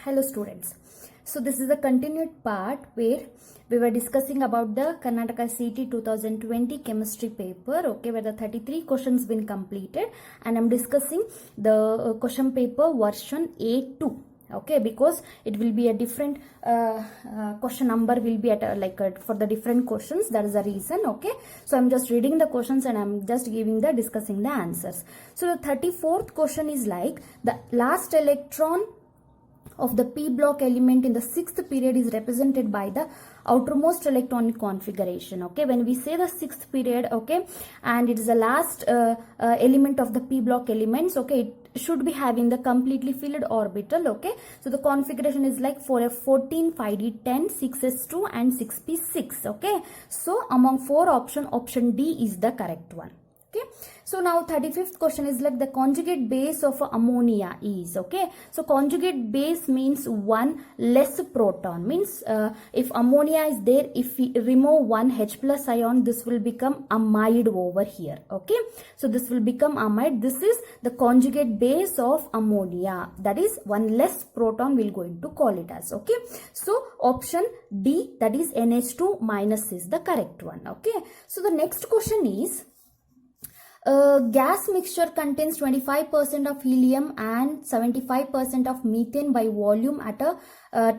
Hello students. So this is a continued part where we were discussing about the Karnataka CET 2020 chemistry paper, okay, where the 33 questions been completed, and I'm discussing the question paper version A2, okay, because it will be a different question number will be at for the different questions. That is the reason, okay. So I'm just reading the questions and I'm just discussing the answers. So the 34th question is like the last electron of the p block element in the sixth period is represented by the outermost electronic configuration. Okay, when we say the sixth period, okay, and it is the last element of the p block elements, okay, it should be having the completely filled orbital. Okay, so the configuration is like 4f14, 5d10, 6s2 and 6p6. okay, so among four option D is the correct one. Okay, so now 35th question is like the conjugate base of ammonia is, okay, so conjugate base means one less proton, means if ammonia is there, if we remove one H plus ion, this will become amide over here. Okay, so this will become amide. This is the conjugate base of ammonia, that is one less proton we're going to call it as. Okay, so option D, that is NH2 minus, is the correct one. Okay, so the next question is gas mixture contains 25% of helium and 75% of methane by volume at a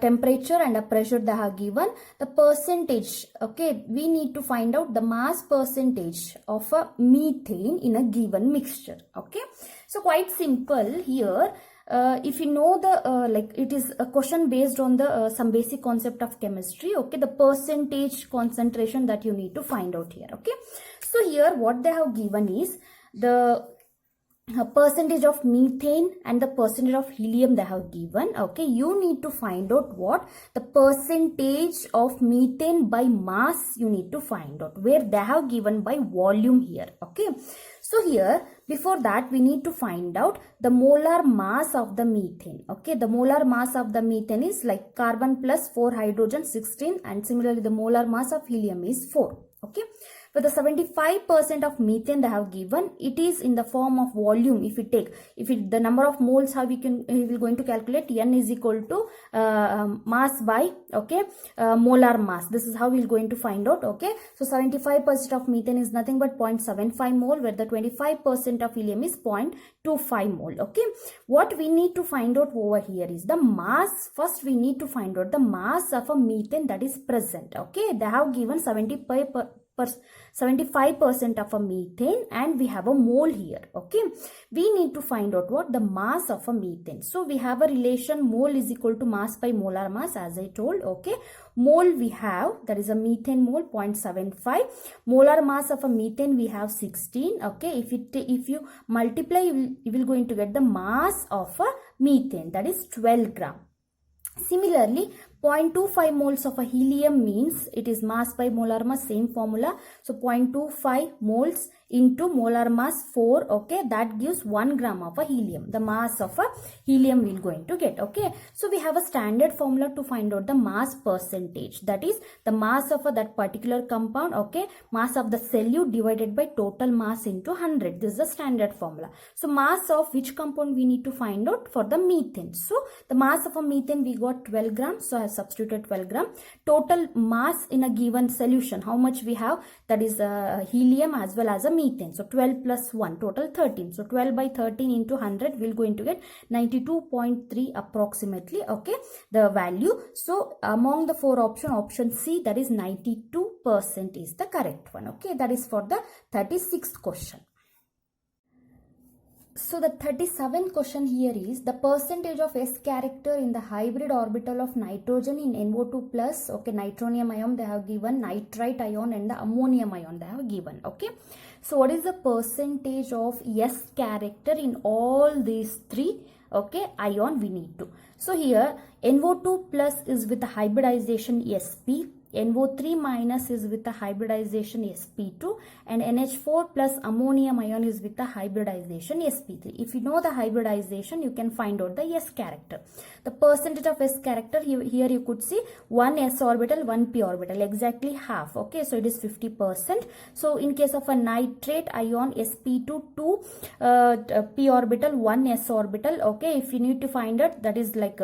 temperature and a pressure they have given. The percentage, okay, we need to find out the mass percentage of a methane in a given mixture. Okay, so quite simple here. If you know the it is a question based on the some basic concept of chemistry. Okay, the percentage concentration that you need to find out here. Okay, so here what they have given is the percentage of methane and the percentage of helium they have given. Okay, you need to find out what the percentage of methane by mass you need to find out, where they have given by volume here. Okay, so here before that we need to find out the molar mass of the methane. Okay, the molar mass of the methane is like carbon plus 4 hydrogen 16, and similarly the molar mass of helium is 4. Okay, but the 75% of methane they have given, it is in the form of volume. If we take, the number of moles, how we will going to calculate, N is equal to mass by, okay, molar mass. This is how we will going to find out. Okay, so 75% of methane is nothing but 0.75 mole, where the 25% of helium is 0.25 mole. Okay, what we need to find out over here is the mass. First we need to find out the mass of a methane that is present. Okay, they have given 75% of a methane and we have a mole here. Okay, we need to find out what the mass of a methane. So we have a relation mole is equal to mass by molar mass, as I told. Okay, mole we have, that is a methane mole 0.75, molar mass of a methane we have 16. Okay, if you multiply, you will going to get the mass of a methane, that is 12 gram. Similarly, 0.25 moles of a helium means it is mass by molar mass, same formula. So 0.25 moles into molar mass 4, okay, that gives 1 gram of a helium. The mass of a helium we are going to get. Okay, so we have a standard formula to find out the mass percentage, that is the mass of that particular compound, okay, mass of the solute divided by total mass into 100. This is the standard formula. So mass of which compound we need to find out? For the methane. So the mass of a methane we got 12 grams, so I have substituted 12 gram. Total mass in a given solution, how much we have? That is helium as well as a methane. So 12 plus 1, total 13. So 12 by 13 into 100, we're going to get 92.3 approximately. Okay, the value. So among the four options, option C, that is 92% is the correct one. Okay, that is for the 36th question. So the 37th question here is the percentage of S character in the hybrid orbital of nitrogen in NO2 plus, okay, nitronium ion they have given, nitrite ion and the ammonium ion they have given. Okay, so what is the percentage of S character in all these three, okay, ion we need to. So here NO2 plus is with the hybridization Sp, NO3 minus is with the hybridization Sp2, and NH4 plus ammonium ion is with the hybridization Sp3. If you know the hybridization, you can find out the S character. The percentage of S character, here you could see 1 S orbital, 1 P orbital, exactly half. Okay, so it is 50%. So in case of a nitrate ion, Sp2 2 P orbital, 1 S orbital. Okay, if you need to find out, that is like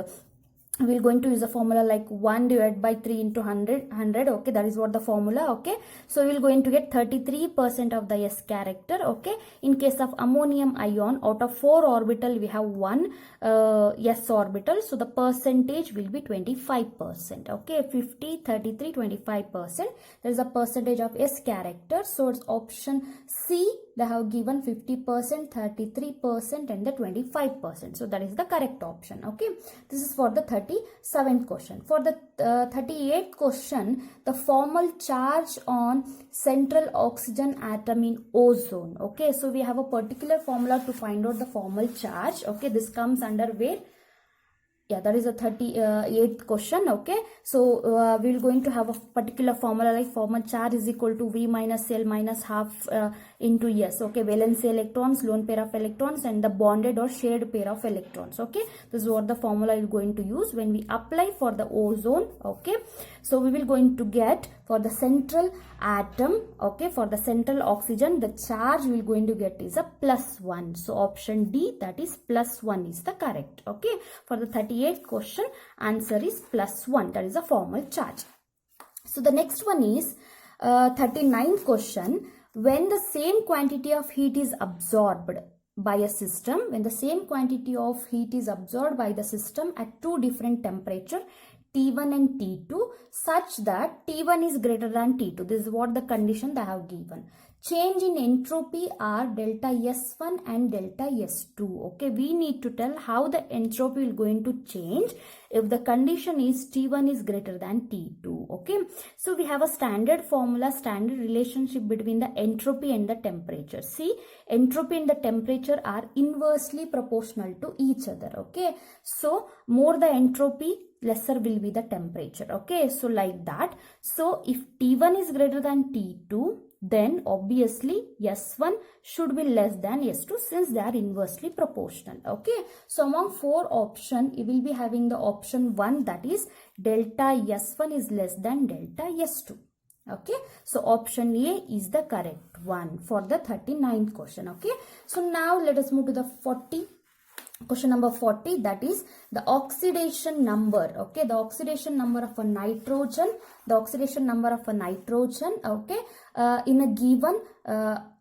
we're going to use a formula like 1 divided by 3 into 100, okay, that is what the formula, okay. So we're going to get 33% of the S character, okay. In case of ammonium ion, out of 4 orbital we have 1 S orbital, so the percentage will be 25%, okay. 50, 33, 25%, there is a percentage of S character. So it's option C, they have given 50%, 33% and the 25%. So that is the correct option, okay. This is for the 37th question. For the 38th question, the formal charge on central oxygen atom in ozone, okay. So we have a particular formula to find out the formal charge, okay. This comes under where, yeah, that is the 38th question, okay. So we're going to have a particular formula like formal charge is equal to V minus L minus half into S, okay. Valency electrons, lone pair of electrons and the bonded or shared pair of electrons, okay. This is what the formula is going to use when we apply for the ozone, okay. So we will going to get for the central atom, okay, for the central oxygen, the charge we will going to get is a +1. So option D, that is +1 is the correct, okay. For the 38th question, answer is +1, that is a formal charge. So the next one is 39th question. When the same quantity of heat is absorbed by a system, when the same quantity of heat is absorbed by the system at two different temperature, T1 and T2, such that T1 is greater than T2. This is what the condition they have given. Change in entropy are delta S1 and delta S2. Okay, we need to tell how the entropy will going to change if the condition is T1 is greater than T2. Okay, so we have a standard formula, standard relationship between the entropy and the temperature. See, entropy and the temperature are inversely proportional to each other. Okay, so more the entropy, lesser will be the temperature. Okay, so like that. So if T1 is greater than T2, then obviously S1 should be less than S2 since they are inversely proportional. Okay, so among four options, you will be having the option 1, that is delta S1 is less than delta S2. Okay, so option A is the correct one for the 39th question. Okay, so now let us move to the question number 40, that is the oxidation number. Okay, the oxidation number of a nitrogen, okay, in a given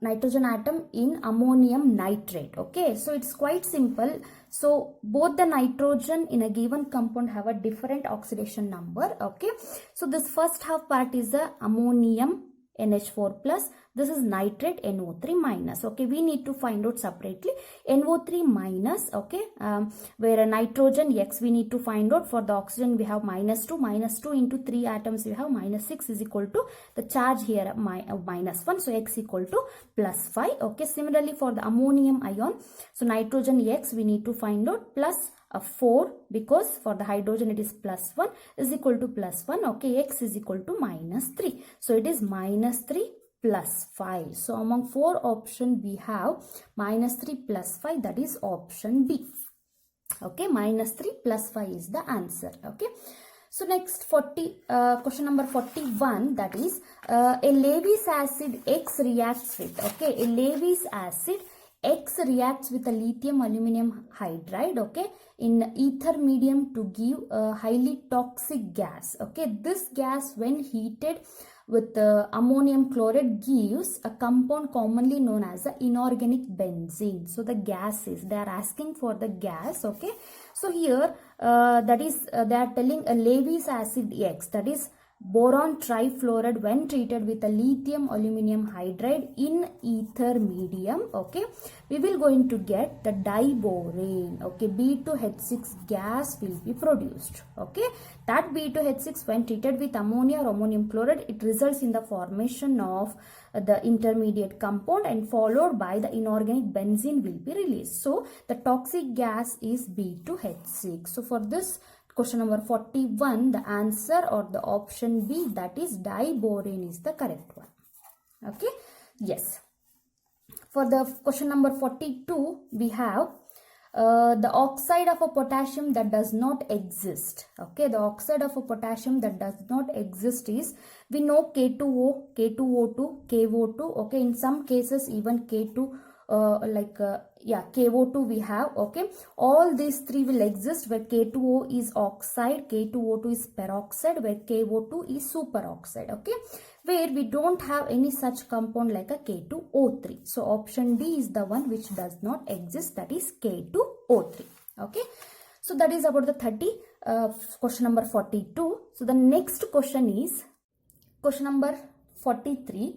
nitrogen atom in ammonium nitrate. Okay, so it's quite simple. So both the nitrogen in a given compound have a different oxidation number. Okay, so this first half part is the ammonium NH4 plus, this is nitrate NO3 minus. Okay, we need to find out separately NO3 minus. Okay, where a nitrogen X we need to find out. For the oxygen we have -2 into 3 atoms we have -6 is equal to the charge here -1, so X equal to +5. Okay, similarly for the ammonium ion, so nitrogen X we need to find out plus 4, because for the hydrogen it is +1 is equal to +1. Okay, X is equal to -3, so it is -3 plus 5. So among four options we have -3 plus 5, that is option B. Okay, -3 plus 5 is the answer. Okay, so next question number 41, that is a Lewis acid X reacts with, okay, a Lewis acid X reacts with a lithium aluminum hydride, okay, in ether medium to give a highly toxic gas. Okay, this gas when heated with ammonium chloride gives a compound commonly known as the inorganic benzene. So the gas is, they are asking for the gas. Okay, so here that is they are telling a Lewis acid X, that is boron trifluoride when treated with a lithium aluminum hydride in ether medium. Okay, we will going to get the diborane. Okay, B2H6 gas will be produced. Okay, that B2H6 when treated with ammonia or ammonium chloride, it results in the formation of the intermediate compound and followed by the inorganic benzene will be released. So the toxic gas is B2H6. So for this question number 41, the answer or the option B, that is diborane, is the correct one. Okay, yes. For the question number 42, we have the oxide of a potassium that does not exist. Okay, the oxide of a potassium that does not exist is, we know K2O, K2O2, KO2. Okay, in some cases even K2 KO2 we have, okay. All these three will exist where K2O is oxide, K2O2 is peroxide, where KO2 is superoxide, okay. Where we don't have any such compound like a K2O3. So option D is the one which does not exist, that is K2O3, okay. So that is about the question number 42. So the next question is question number 43.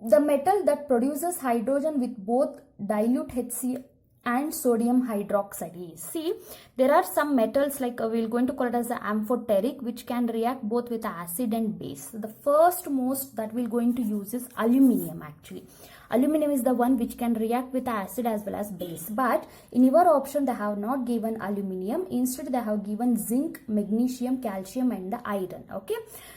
The metal that produces hydrogen with both dilute HCl and sodium hydroxide is. See, there are some metals like we're going to call it as the amphoteric, which can react both with acid and base. So the first most that we're going to use is aluminium actually. Aluminum is the one which can react with acid as well as base. But in your option, they have not given aluminium. Instead, they have given zinc, magnesium, calcium and the iron. Okay.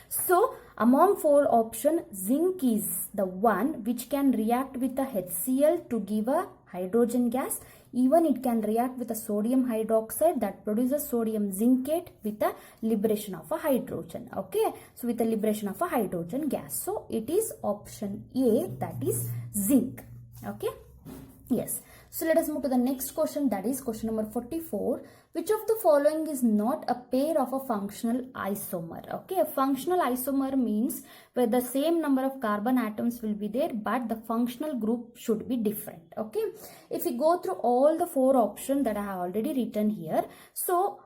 So, among four options, zinc is the one which can react with the HCl to give a hydrogen gas. Even it can react with a sodium hydroxide that produces sodium zincate with the liberation of a hydrogen. Okay. So, with the liberation of a hydrogen gas. So, it is option A, that is zinc. Okay. Yes. So, let us move to the next question, that is question number 44. Which of the following is not a pair of a functional isomer? Okay, a functional isomer means where the same number of carbon atoms will be there, but the functional group should be different. Okay, if we go through all the four options that I have already written here, so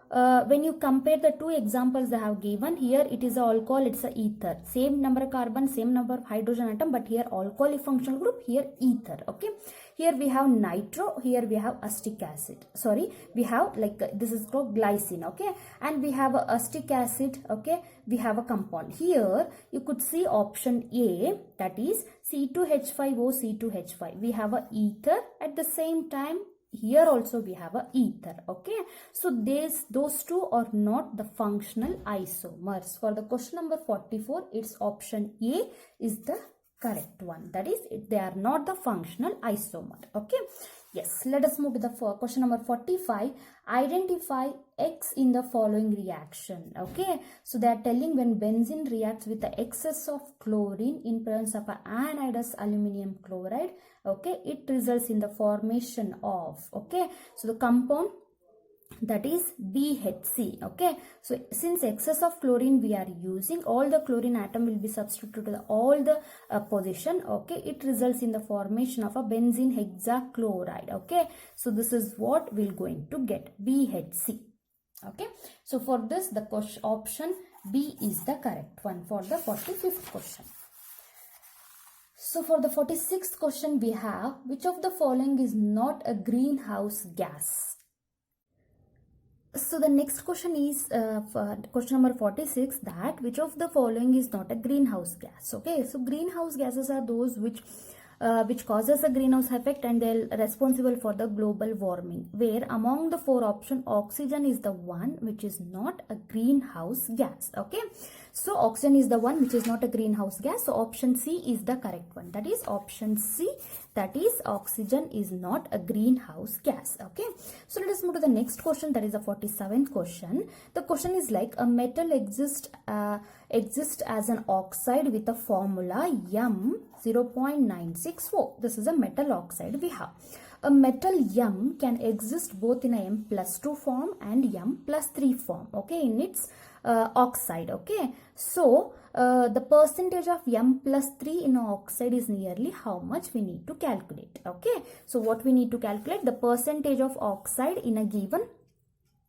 when you compare the two examples I have given here, it is a alcohol, it's a ether. Same number of carbon, same number of hydrogen atom, but here alcohol is functional group, here ether. Okay, here we have nitro, here we have acetic acid. Sorry, we have like this is called glycine. Okay, and we have a acetic acid. Okay, we have a compound. Here you could see option A, that is C2H5O C2H5. We have a ether at the same time. Here also we have a ether. Okay, so those two are not the functional isomers. For the question number 44, its option A is the correct one. That is, they are not the functional isomer. Okay. Yes. Let us move to the question number 45. Identify X in the following reaction. Okay. So they are telling when benzene reacts with the excess of chlorine in presence of an anhydrous aluminum chloride. Okay. It results in the formation of. Okay. So the compound, that is BHC. Okay, so since excess of chlorine we are using, all the chlorine atom will be substituted to all the position. Okay, it results in the formation of a benzene hexachloride. Okay, so this is what we're going to get, BHC. Okay, so for this the option B is the correct one for the 45th question. So for the 46th question we have, which of the following is not a greenhouse gas? So the next question is for question number 46, that which of the following is not a greenhouse gas? Okay, so greenhouse gases are those which causes a greenhouse effect and they're responsible for the global warming, where among the four options oxygen is the one which is not a greenhouse gas. Okay, so oxygen is the one which is not a greenhouse gas, so option C is the correct one. That is option C, that is oxygen is not a greenhouse gas. Okay, so let us move to the next question, that is the 47th question. The question is like a metal exists as an oxide with a formula M 0.964. This is a metal oxide we have. A metal M can exist both in a M+2 form and M+3 form. Okay, in its oxide. Okay, so the percentage of M+3 in oxide is nearly how much we need to calculate. Okay, so what we need to calculate, the percentage of oxide in a given,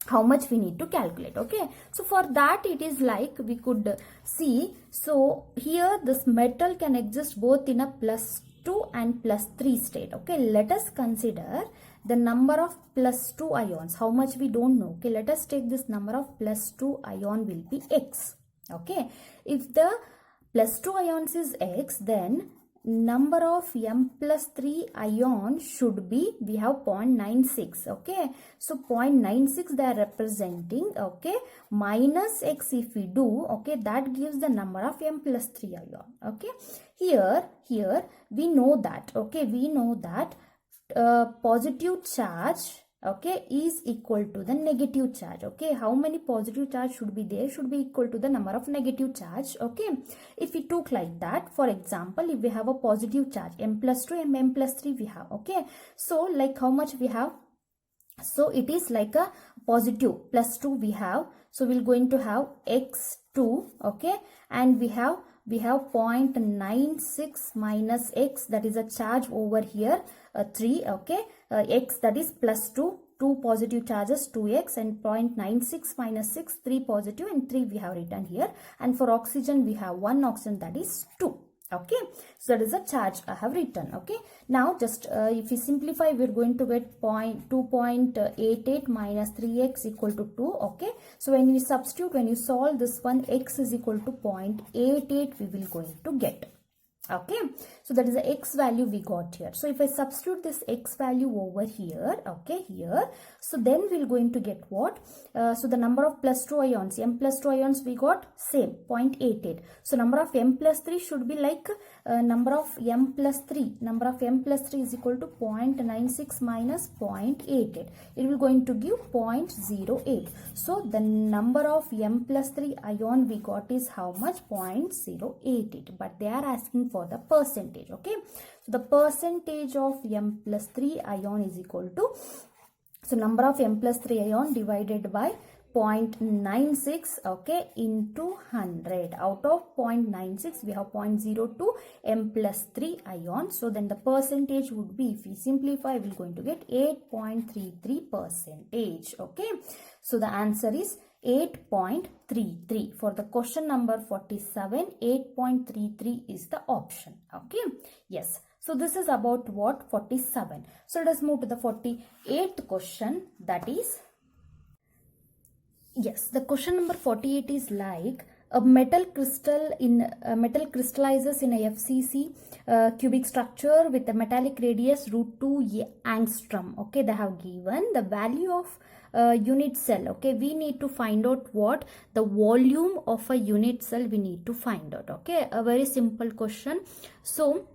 how much we need to calculate. Okay, so for that it is like we could see, so here this metal can exist both in a +2 and +3 state. Okay, let us consider the number of +2 ions. How much we don't know. Okay, let us take this number of +2 ion will be X. Okay, if the +2 ions is X, then number of M+3 ion should be, we have 0.96. Okay, so 0.96 they are representing. Okay, minus X if we do, okay, that gives the number of M+3 ion. Okay, here we know that, okay, we know that positive charge, okay, is equal to the negative charge. Okay, how many positive charge should be there? Should be equal to the number of negative charge. Okay, if we took like that, for example, if we have a positive charge m plus 2 and m plus 3 we have. Okay, so like how much we have? So it is like a positive plus 2 we have. So we're going to have x2. Okay, and we have 0.96 minus x, that is a charge over here, 3. Okay, x, that is plus 2 positive charges, 2x, and 0.96 minus 6, 3 positive, and 3 we have written here. And for oxygen we have 1 oxygen, that is 2. Okay, so that is a charge I have written. Okay, now just if we simplify, we're going to get 2.88 minus 3x equal to 2. Okay, so when you substitute, when you solve this one, x is equal to 0.88 we will going to get. Okay, so that is the x value we got here. So if I substitute this x value over here, okay, here, so then we're going to get what? So the number of plus 2 ions, m plus 2 ions we got same, 0.88. So number of m plus 3 should be like number of m plus 3. Number of m plus 3 is equal to 0.96 minus 0.88. It will going to give 0.08. So the number of m plus 3 ion we got is how much? 0.088. But they are asking for the percentage. Okay, so the percentage of m plus 3 ion is equal to, so number of m plus 3 ion divided by 0.96, okay, into 100. Out of 0.96 we have 0.02 m plus 3 ion. So then the percentage would be, if we simplify, we're going to get 8.33 percentage. Okay, so the answer is 8.33. For the question number 47, 8.33 is the option. Okay, yes. So this is about what? 47. So let us move to the 48th question, that is, yes, the question number 48 is like, a metal crystallizes in a FCC cubic structure with a metallic radius √2 angstrom. Okay, they have given the value of unit cell. Okay, we need to find out what the volume of a unit cell we need to find out. Okay, a very simple question. So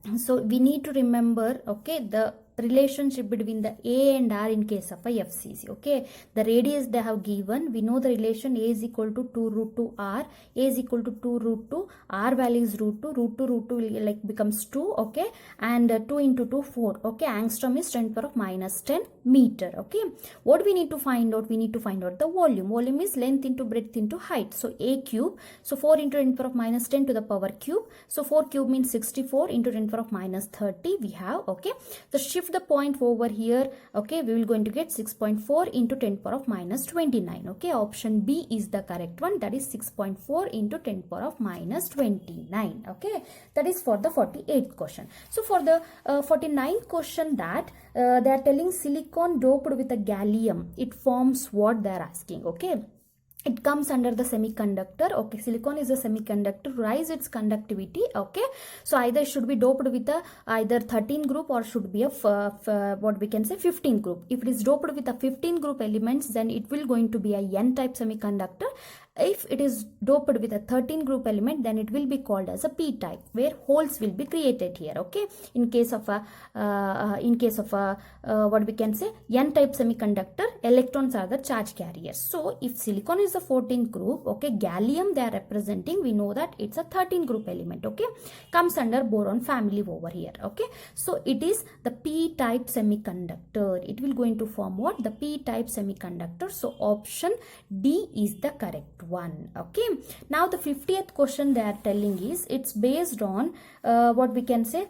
we need to remember, okay, the relationship between the A and R in case of a FCC. Okay, the radius they have given, we know the relation A is equal to 2 √2 R. A is equal to 2 √2, R value is √2, √2 will like becomes 2. Okay, and 2 into 2 4. Okay, angstrom is 10 power of minus 10 meter. Okay, what we need to find out? We need to find out the volume. Volume is length into breadth into height. So A cube, so 4 into 10 power of minus 10 to the power cube. So 4 cube means 64 into 10 power of minus 30 we have. Okay, the shift the point over here. Okay, we will going to get 6.4 into 10 power of minus 29. Okay, option B is the correct one, that is 6.4 into 10 power of minus 29. Okay, that is for the 48th question. So for the 49th question, that they are telling silicon doped with a gallium, it forms what they are asking. Okay, it comes under the semiconductor. Okay, silicon is a semiconductor, rise its conductivity. Okay, so either it should be doped with a either 13 group or should be a what we can say 15 group. If it is doped with a 15 group elements, then it will going to be a N type semiconductor. If it is doped with a 13 group element, then it will be called as a P type, where holes will be created here. Okay, in case of a what we can say N type semiconductor, electrons are the charge carriers. So if silicon is a 14th group, okay, gallium they are representing, we know that it's a 13 group element. Okay, comes under boron family over here. Okay, so it is the P type semiconductor. It will going to form what? The P type semiconductor. So option D is the correct one. Okay, now the 50th question they are telling is, it's based on what we can say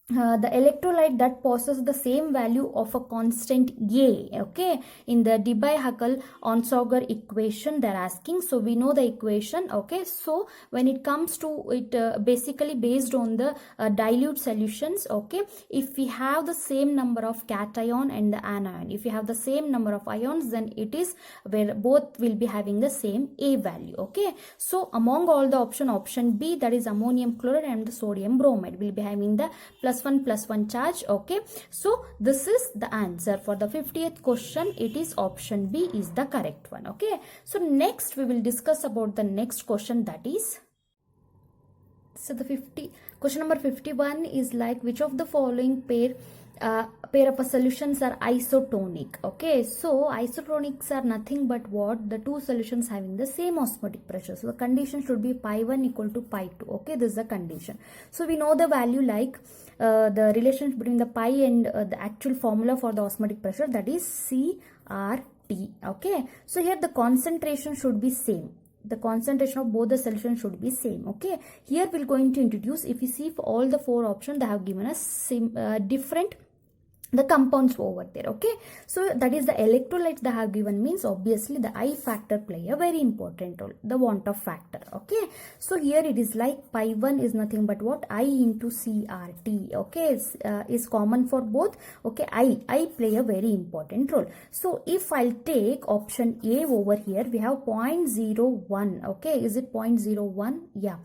the electrolyte that possesses the same value of a constant A. Okay, in the Debye-Huckel-Onsager equation they are asking. So we know the equation. Okay, so when it comes to it, basically based on the dilute solutions. Okay, if we have the same number of cation and the anion, if you have the same number of ions, then it is where both will be having the same A value. Okay, so among all the option B, that is ammonium chloride and the sodium bromide, will be having the +1 charge. Okay, so this is the answer for the 50th question. It is option B is the correct one. Okay, so next we will discuss about the next question, that is, so the question number 51 is like, which of the following pair pair of solutions are isotonic. Okay, so isotonics are nothing but what? The two solutions having the same osmotic pressure. So the condition should be pi 1 equal to pi 2. Okay, this is the condition. So we know the value like the relation between the pi and the actual formula for the osmotic pressure, that is CRT. Okay, so here the concentration should be same. The concentration of both the solutions should be same. Okay, here we're going to introduce, if you see for all the four options, they have given us different the compounds over there. Okay, so that is the electrolytes they have given, means obviously the I factor play a very important role, the want of factor. Okay, so here it is like pi 1 is nothing but what? I into CRT. Okay, is common for both. Okay, I play a very important role. So if I'll take option A over here, we have 0.01. Okay, is it 0.01? Yeah.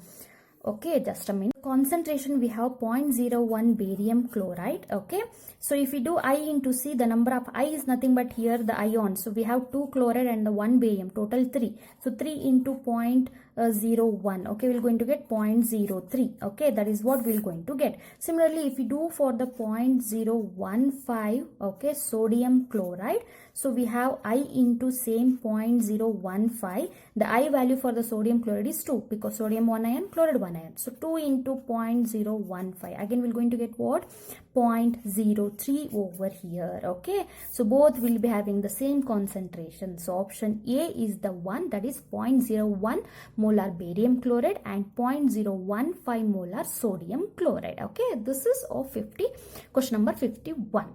Okay, just a minute. Concentration we have 0.01 barium chloride. Okay, so if we do I into C, the number of I is nothing but here the ions. So we have 2 chloride and the 1 barium, total 3. So 3 into 0.01. Okay, we're going to get 0.03. Okay, that is what we're going to get. Similarly, if we do for the 0.015, okay, sodium chloride. So we have I into same 0.015. The I value for the sodium chloride is 2 because sodium 1 ion, chloride 1 ion. So 2 into 0.015. Again, we're going to get what? 0.03 over here. Okay, so both will be having the same concentration. So option A is the one, that is 0.01 molar barium chloride and 0.015 molar sodium chloride. Okay, this is of 50, question number 51.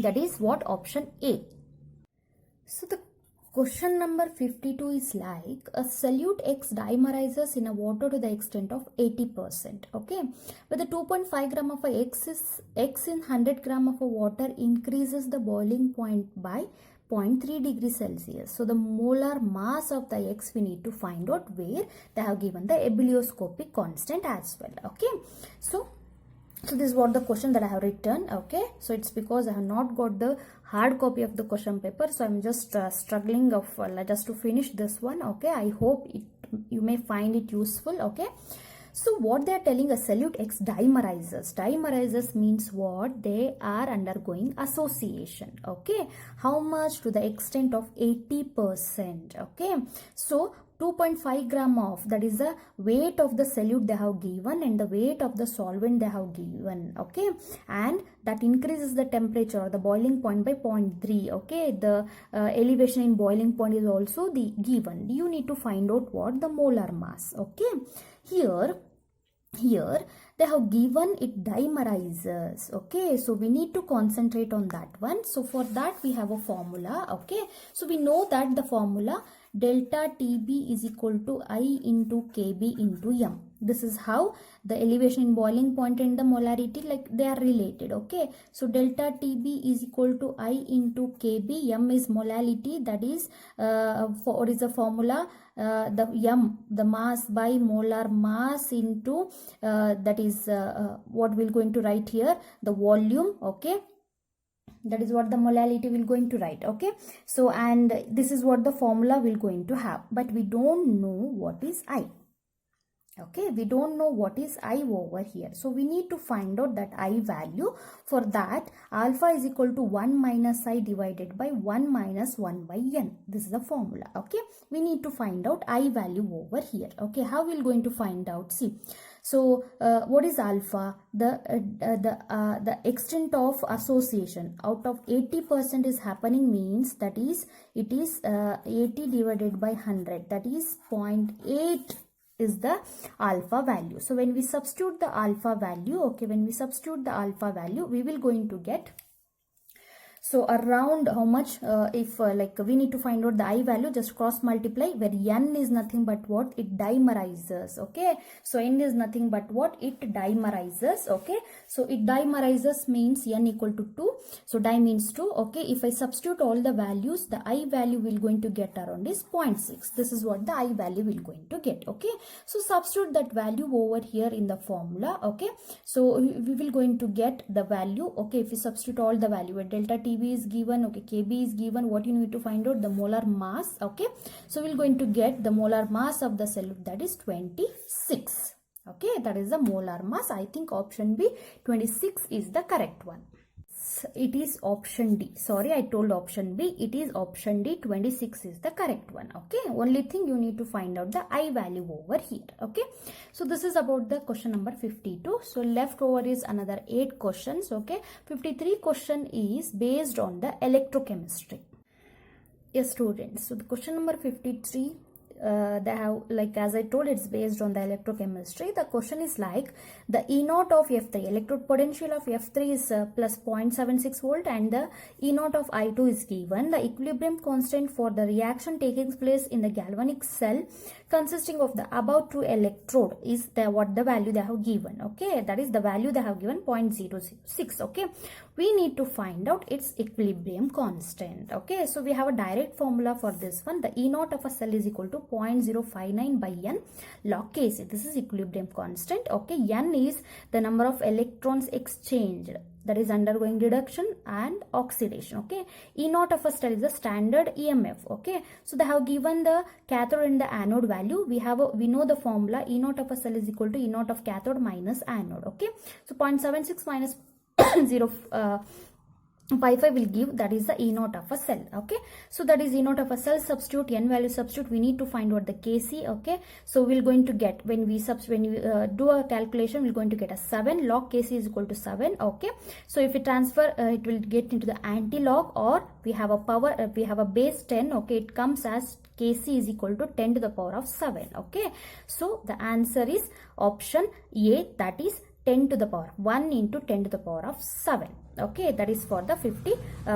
That is what? Option A. So the question number 52 is like a solute X dimerizes in a water to the extent of 80%. Okay, with the 2.5 gram of a X in 100 gram of a water increases the boiling point by 0.3 degrees Celsius. So the molar mass of the X we need to find out, where they have given the ebullioscopic constant as well. Okay, so this is what the question that I have written. Okay, so it's because I have not got the hard copy of the question paper, so I'm just struggling of just to finish this one. Okay, I hope you may find it useful. Okay, so what they are telling, a solute X dimerizes. Dimerizes means what? They are undergoing association. Okay, how much? To the extent of 80%. Okay, so 2.5 gram of, that is the weight of the solute they have given and the weight of the solvent they have given. Okay, and that increases the temperature or the boiling point by 0.3. Okay, the elevation in boiling point is also the given. You need to find out what? The molar mass. Okay, here they have given it dimerizes. Okay, so we need to concentrate on that one. So for that we have a formula. Okay, so we know that the formula delta TB is equal to I into KB into M. This is how the elevation in boiling point and the molarity, like they are related. Okay, so delta TB is equal to I into KB. M is molality, that is what is the formula? The M, the mass by molar mass into that is what we're going to write here, the volume. Okay, that is what the molality will going to write. Okay, so and this is what the formula will going to have, but we don't know what is I. Okay, we don't know what is I over here, so we need to find out that I value. For that, alpha is equal to 1 minus I divided by 1 minus 1 by n. This is the formula. Okay, we need to find out I value over here. Okay, how we're going to find out? See, so what is alpha? The extent of association out of 80% is happening, means that is it is 80 divided by 100, that is 0.8 is the alpha value. So when we substitute the alpha value, okay, when we substitute the alpha value, we will going to get, so around how much, if like we need to find out the I value, just cross multiply, where n is nothing but what? It dimerizes. Okay, so n is nothing but what? It dimerizes. Okay, so it dimerizes means n equal to 2. So di means 2. Okay, if I substitute all the values, the I value will going to get around is 0.6. This is what the I value will going to get. Okay, so substitute that value over here in the formula. Okay, so we will going to get the value. Okay, if we substitute all the value, where delta TB is given, okay, KB is given, what you need to find out? The molar mass. Okay, so we're going to get the molar mass of the solute, that is 26. Okay, that is the molar mass. I think option B, 26 is the correct one. it is option D. Sorry, I told option B. It is option D. 26 is the correct one. Okay. Only thing you need to find out the I value over here. Okay. So this is about the question number 52. So left over is another 8 questions. Okay. 53 question is based on the electrochemistry. Yes, students. So the question number 53. They have, like as I told, it's based on the electrochemistry. The question is like the E naught of F3, electrode potential of F3 is plus 0.76 volt and the E naught of I2 is given. The equilibrium constant for the reaction taking place in the galvanic cell consisting of the above two electrode is what the value they have given. Okay, that is the value they have given 0.006. Okay, we need to find out its equilibrium constant. Okay, so we have a direct formula for this one. The E naught of a cell is equal to 0.059 by n log Kc. This is equilibrium constant. Okay, n is the number of electrons exchanged, that is undergoing reduction and oxidation. Okay, E naught of a cell is the standard EMF. Okay, so they have given the cathode and the anode value. We know the formula. E naught of a cell is equal to E naught of cathode minus anode. Okay, so 0.76 minus 0.55 will give, that is the E naught of a cell. Okay, so that is E naught of a cell. Substitute n value, substitute. We need to find out the Kc. Okay, so we're going to get, when we do a calculation, we're going to get a 7. Log Kc is equal to 7. Okay, so if we transfer, it will get into the anti-log, or we have a power, we have a base 10. Okay, it comes as Kc is equal to 10 to the power of 7. Okay, so the answer is option A, that is 10 to the power 1 into 10 to the power of 7. Okay, that is for the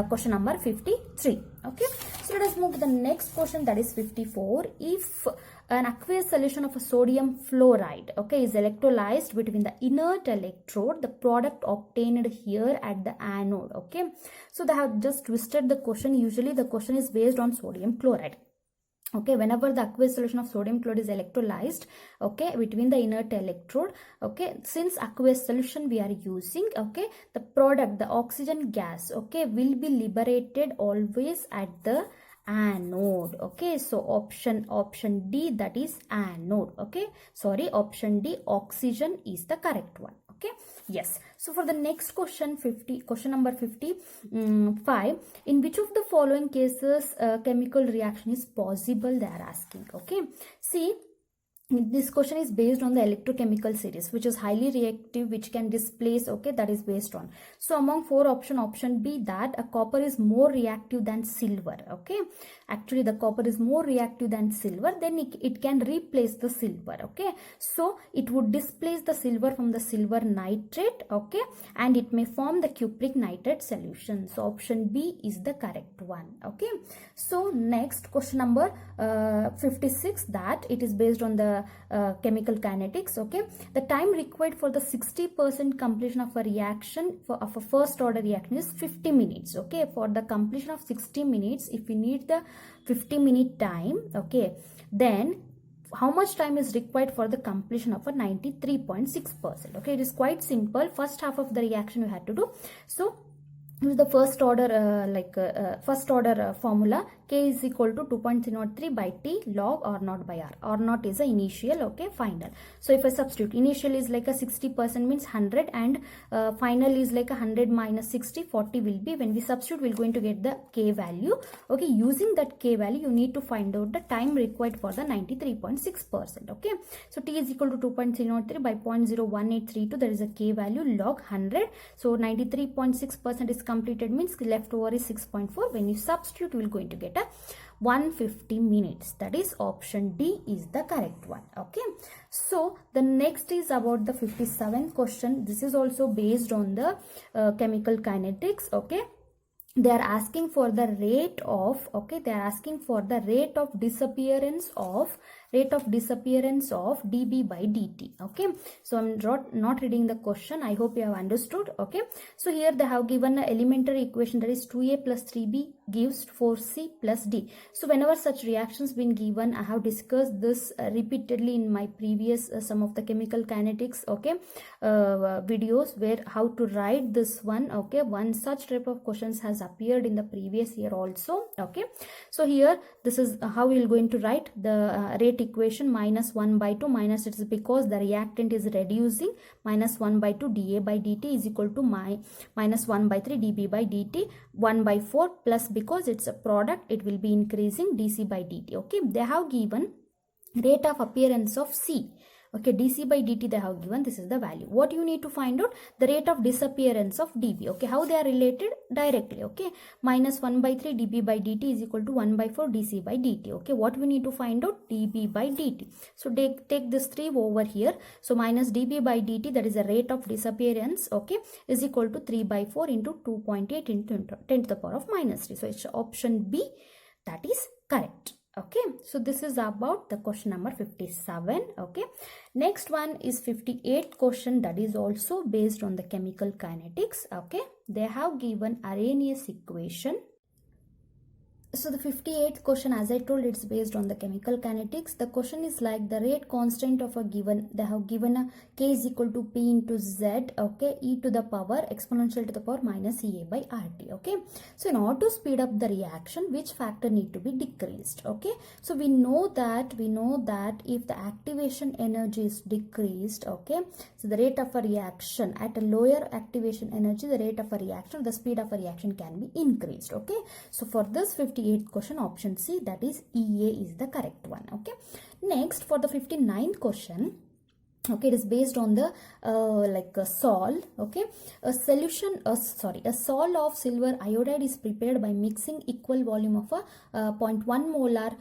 question number 53. Okay, so let us move to the next question, that is 54. If an aqueous solution of a sodium fluoride, okay, is electrolyzed between the inert electrode, the product obtained here at the anode. Okay, so they have just twisted the question. Usually the question is based on sodium chloride. Okay, whenever the aqueous solution of sodium chloride is electrolyzed, okay, between the inert electrode, okay, since aqueous solution we are using, okay, the product, the oxygen gas, okay, will be liberated always at the anode. Okay, so option D, that is anode. Okay, sorry, option D, oxygen is the correct one. Okay, yes. So for the next question, question number 55, in which of the following cases chemical reaction is possible, they are asking. Okay, see, this question is based on the electrochemical series, which is highly reactive, which can displace. Okay, that is based on. So among 4 options, option B, that a copper is more reactive than silver. Okay, actually the copper is more reactive than silver, then it can replace the silver. Okay, so it would displace the silver from the silver nitrate. Okay, and it may form the cupric nitrate solution. So option B is the correct one. Okay, so next question number 56, that it is based on the chemical kinetics. Okay, the time required for the 60% completion of a reaction of a first order reaction is 50 minutes. Okay, for the completion of 60 minutes, if we need the 50-minute time, okay, then how much time is required for the completion of a 93.6%? Okay, it is quite simple. First half of the reaction you had to do. So the first order formula, K is equal to 2.303 by T log R naught by R. R naught is the initial, okay, final. So if I substitute, initial is like a 60% means 100, and final is like 100 minus 60, 40 will be. When we substitute, we're going to get the K value. Okay, using that K value, you need to find out the time required for the 93.6%. Okay, so T is equal to 2.303 by 0.01832, there is a K value log 100. So 93.6% is completed, means left over is 6.4. When you substitute, we are going to get a 150 minutes. That is option D is the correct one. Okay, so the next is about the 57th question. This is also based on the chemical kinetics. Okay, they are asking for the rate of, okay, they are asking for the rate of disappearance of dB by dt. Okay, so I'm not reading the question. I hope you have understood. Okay, so here they have given an elementary equation, that is 2a plus 3b gives 4c plus d. So whenever such reactions been given, I have discussed this repeatedly in my previous some of the chemical kinetics, okay, videos, where how to write this one. Okay, one such type of questions has has appeared in the previous year also. Okay, so here this is how we are going to write the rate equation. Minus 1 by 2 minus, it is because the reactant is reducing, minus 1 by 2 dA by dt is equal to minus 1 by 3 dB by dt, 1 by 4 plus, because it's a product, it will be increasing dC by dt. Okay, they have given rate of appearance of C. Okay, dC by dt they have given, this is the value. What you need to find out? The rate of disappearance of dB. Okay, how they are related? Directly. Okay, minus 1 by 3 dB by dt is equal to 1 by 4 dC by dt. Okay, what we need to find out? dB by dt. So take this 3 over here. So minus dB by dt, that is the rate of disappearance, okay, is equal to 3 by 4 into 2.8 into 10 to the power of minus 3. So it's option B, that is correct. Okay, so this is about the question number 57. Okay, next one is 58th question, that is also based on the chemical kinetics. Okay, they have given Arrhenius equation. So the 58th question, as I told, it's based on the chemical kinetics. The question is like the rate constant of a given, they have given a k is equal to p into z, okay, e to the power exponential to the power minus ea by rt. Okay, so in order to speed up the reaction, which factor need to be decreased? Okay, so we know that if the activation energy is decreased, okay, so the rate of a reaction at a lower activation energy, the rate of a reaction, the speed of a reaction can be increased. Okay, so for this 58th question, option C, that is EA, is the correct one. Okay, next for the 59th question, okay, it is based on the like a sol. Okay, a solution, a sol of silver iodide is prepared by mixing equal volume of a 0.1 molar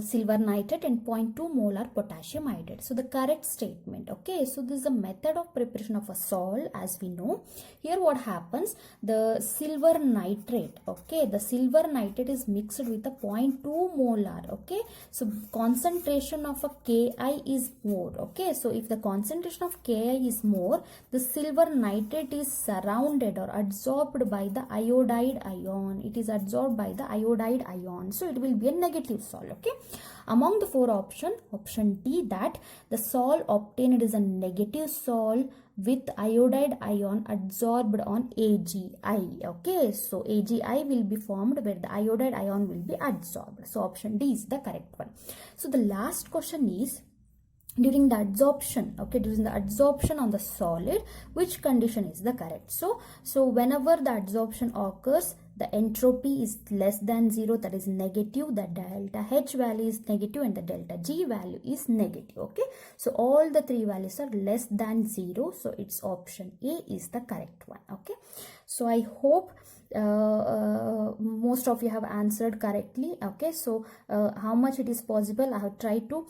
silver nitrate and 0.2 molar potassium iodide. So the correct statement. Okay, so this is a method of preparation of a sol. As we know, here what happens, the silver nitrate, okay, the silver nitrate is mixed with a 0.2 molar. Okay, so concentration of a Ki is more. Okay, so if the concentration of Ki is more, the silver nitrate is surrounded or absorbed by the iodide ion. It is absorbed by the iodide ion, so it will be a negative sol. Okay, among the 4 options, option D, that the sol obtained is a negative sol with iodide ion adsorbed on AgI. Okay, so AgI will be formed where the iodide ion will be adsorbed. So option D is the correct one. So the last question is, during the absorption, okay, during the absorption on the solid, which condition is the correct? So whenever the absorption occurs, the entropy is less than 0, that is negative, the delta H value is negative and the delta G value is negative. Okay, so all the 3 values are less than 0, so it's option A is the correct one. Okay, so I hope most of you have answered correctly. Okay, so how much it is possible, I have tried to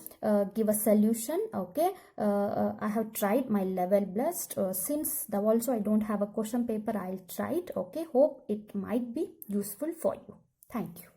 give a solution. Okay, I have tried my level best. Since the also I don't have a question paper, I'll try it. Okay, hope it might be useful for you. Thank you.